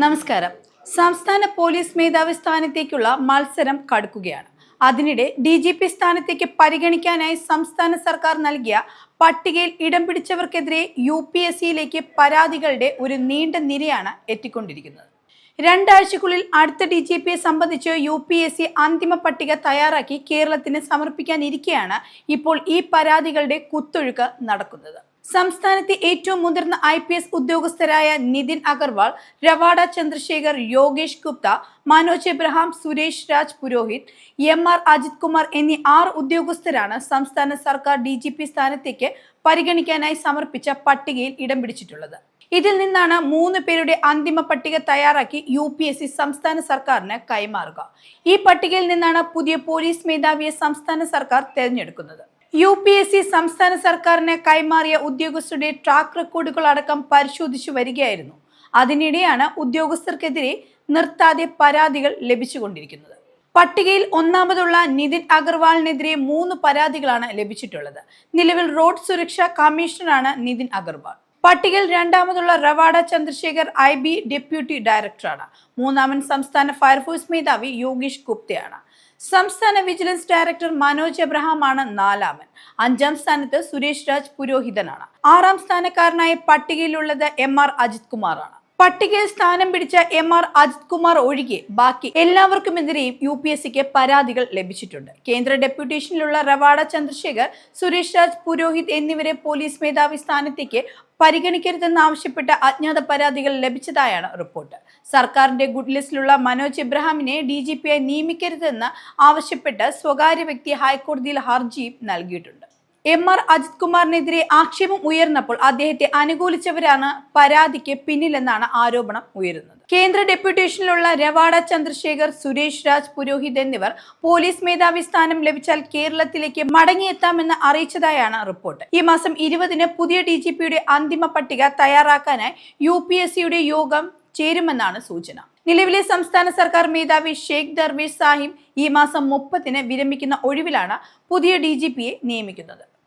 നമസ്കാരം. സംസ്ഥാന പോലീസ് മേധാവി സ്ഥാനത്തേക്കുള്ള മത്സരം കടുക്കുകയാണ്. അതിനിടെ DGP സ്ഥാനത്തേക്ക് പരിഗണിക്കാനായി സംസ്ഥാന സർക്കാർ നൽകിയ പട്ടികയിൽ ഇടം പിടിച്ചവർക്കെതിരെ UPSCയിലേക്ക് പരാതികളുടെ ഒരു നീണ്ട നിരയാണ് എത്തിക്കൊണ്ടിരിക്കുന്നത്. രണ്ടാഴ്ചക്കുള്ളിൽ അടുത്ത DGPയെ സംബന്ധിച്ച് UPSC അന്തിമ പട്ടിക തയ്യാറാക്കി കേരളത്തിന് സമർപ്പിക്കാനിരിക്കെയാണ് ഇപ്പോൾ ഈ പരാതികളുടെ കുത്തൊഴുക്ക് നടക്കുന്നത്. സംസ്ഥാനത്തെ ഏറ്റവും മുതിർന്ന IPS ഉദ്യോഗസ്ഥരായ നിതിൻ അഗർവാൾ, രവാഡ ചന്ദ്രശേഖർ, യോഗേഷ് ഗുപ്ത, മനോജ് എബ്രഹാം, സുരേഷ് രാജ് പുരോഹിത്, MR അജിത് കുമാർ എന്നീ 6 ഉദ്യോഗസ്ഥരാണ് സംസ്ഥാന സർക്കാർ DGP സ്ഥാനത്തേക്ക് പരിഗണിക്കാനായി സമർപ്പിച്ച പട്ടികയിൽ ഇടം പിടിച്ചിട്ടുള്ളത്. ഇതിൽ നിന്നാണ് 3 പേരുടെ അന്തിമ പട്ടിക തയ്യാറാക്കി UPSC സംസ്ഥാന സർക്കാരിന് കൈമാറുക. ഈ പട്ടികയിൽ നിന്നാണ് പുതിയ പോലീസ് മേധാവിയെ സംസ്ഥാന സർക്കാർ തെരഞ്ഞെടുക്കുന്നത്. UPSC സംസ്ഥാന സർക്കാരിന് കൈമാറിയ ഉദ്യോഗസ്ഥരുടെ ട്രാക്ക് റെക്കോർഡുകൾ അടക്കം പരിശോധിച്ചു വരികയായിരുന്നു. അതിനിടെയാണ് ഉദ്യോഗസ്ഥർക്കെതിരെ നിർത്താതെ പരാതികൾ ലഭിച്ചുകൊണ്ടിരിക്കുന്നത്. പട്ടികയിൽ ഒന്നാമതുള്ള നിതിൻ അഗർവാളിനെതിരെ 3 പരാതികളാണ് ലഭിച്ചിട്ടുള്ളത്. നിലവിൽ റോഡ് സുരക്ഷാ കമ്മീഷണറാണ് നിതിൻ അഗർവാൾ. പട്ടികയിൽ രണ്ടാമതുള്ള രവാഡ ചന്ദ്രശേഖർ IB ഡെപ്യൂട്ടി ഡയറക്ടറാണ്. മൂന്നാമൻ സംസ്ഥാന ഫയർഫോഴ്സ് മേധാവി യോഗേഷ് ഗുപ്തയാണ്. സംസ്ഥാന വിജിലൻസ് ഡയറക്ടർ മനോജ് എബ്രഹാം ആണ് 4-ാമൻ. 5-ാം സ്ഥാനത്ത് സുരേഷ് രാജ് പുരോഹിതനാണ്. 6-ാം സ്ഥാനക്കാരനായ പട്ടികയിലുള്ളത് MR അജിത് കുമാറാണ്. പട്ടികയിൽ സ്ഥാനം പിടിച്ച MR അജിത് കുമാർ ഒഴികെ ബാക്കി എല്ലാവർക്കുമെതിരെയും UPSCക്ക് പരാതികൾ ലഭിച്ചിട്ടുണ്ട്. കേന്ദ്ര ഡെപ്യൂട്ടേഷനിലുള്ള രവാഡ ചന്ദ്രശേഖർ, സുരേഷ് രാജ് പുരോഹിത് എന്നിവരെ പോലീസ് മേധാവി സ്ഥാനത്തേക്ക് പരിഗണിക്കരുതെന്നാവശ്യപ്പെട്ട അജ്ഞാത പരാതികൾ ലഭിച്ചതായാണ് റിപ്പോർട്ട്. സർക്കാരിന്റെ ഗുഡ് ലിസ്റ്റിലുള്ള മനോജ് എബ്രഹാമിനെ DGPയായി നിയമിക്കരുതെന്ന് ആവശ്യപ്പെട്ട് സ്വകാര്യ വ്യക്തി ഹൈക്കോടതിയിൽ ഹർജിയും നൽകിയിട്ടുണ്ട്. MR അജിത് കുമാറിനെതിരെ ആക്ഷേപം ഉയർന്നപ്പോൾ അദ്ദേഹത്തെ അനുകൂലിച്ചവരാണ് പരാതിക്ക് പിന്നിലെന്നാണ് ആരോപണം ഉയരുന്നത്. കേന്ദ്ര ഡെപ്യൂട്ടേഷനിലുള്ള രവാഡ ചന്ദ്രശേഖർ, സുരേഷ് രാജ് പുരോഹിത് എന്നിവർ പോലീസ് മേധാവി സ്ഥാനം ലഭിച്ചാൽ കേരളത്തിലേക്ക് മടങ്ങിയെത്താമെന്ന് അറിയിച്ചതായാണ് റിപ്പോർട്ട്. ഈ മാസം 20-ന് പുതിയ DGPയുടെ അന്തിമ പട്ടിക തയ്യാറാക്കാനായി UPSCയുടെ യോഗം ചേരുമെന്നാണ് സൂചന. നിലവിലെ സംസ്ഥാന സർക്കാർ മേധാവി ഷെയ്ഖ് ദർവേഷ് സാഹിബ് ഈ മാസം 30-ന് വിരമിക്കുന്ന ഒഴിവിലാണ് പുതിയ DGPയെ നിയമിക്കുന്നത്.